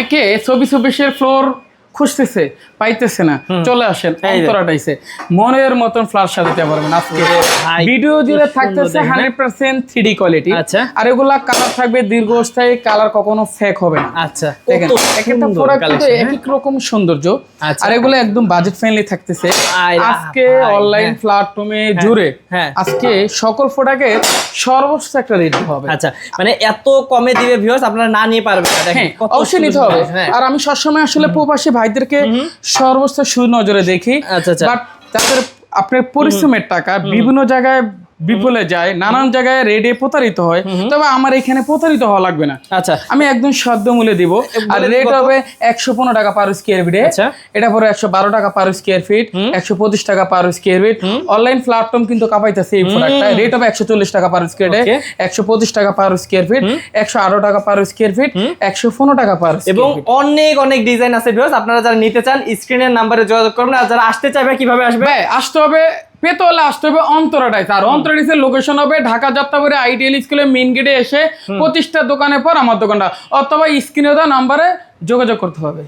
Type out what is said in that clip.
অনেকে 24 ফ্লোর খুঁজতেছে, পাইতেছে না, চলে আসেন অন্তরাটাইছে মনের মতন ফ্ল্যাট সাজাতে পারবেন। আজকে ভিডিও জুড়ে থাকতেছে 100% 3D কোয়ালিটি। আচ্ছা, আর এগুলা কালার থাকবে দীর্ঘস্থায়ী, কালার কখনো ফেক হবে না। আচ্ছা, দেখেন একটা প্রোডাক্ট কিন্তু এক এক রকম সৌন্দর্য। আর এগুলো একদম বাজেট ফ্রেন্ডলি থাকতেছে। আজকে অনলাইন প্ল্যাটফর্মে জুড়ে আজকে সকল প্রোডাক্টের সর্বোচ্চ একটা রেট হবে। আচ্ছা, মানে এত কমে দিবে ভিউয়ার্স, আপনারা না নিয়ে পারবেন না। দেখেন কত অবশ্যই নিতে হবে। আর আমি সবসময় আসলে প্রবাসী ভাইদেরকে সর্বোচ্চ সুনজরে দেখি। বাট তাদের আপনার পরিশ্রমের টাকা বিভিন্ন জায়গায় বিফলে যায়, নানান জায়গায় রেডে প্রতারিত হয়, তবে আমার এখানে প্রতারিত হওয়া লাগবে না। আচ্ছা, আমি একদম সাধ্য মূল্যে দিব। আর রেট হবে 115 টাকা পার স্কয়ার ফিটে। এটা পরে 112 টাকা পার স্কয়ার ফিট, 125 টাকা per square feet. Online platform কিন্তু কাপাইতেছে এই প্রোডাক্টটা। রেট হবে 140 টাকা পার স্কয়ার ফিটে, 125 টাকা পার স্কয়ার ফিট, 118 টাকা পার স্কয়ার ফিট, 115 টাকা পার স্কয়ার ফিট। এবং অনেক অনেক ডিজাইন আছে ভিউয়ার্স, আপনারা যারা নিতে চান স্ক্রিনের নম্বরে যোগাযোগ করুন। আর যারা আসতে চাইবে কিভাবে আসবে? আসতে হবে, পেতে হলে আসতে হবে অন্তরাটাইস। আর অন্তরাটাইসের লোকেশন হবে ঢাকা যাত্রাবাড়ি আইডিয়াল স্কুলের মেইন গেটে এসে 25টা দোকানের পর আমার দোকানটা, অথবা স্ক্রিনে দেওয়া নাম্বারে যোগাযোগ করতে হবে।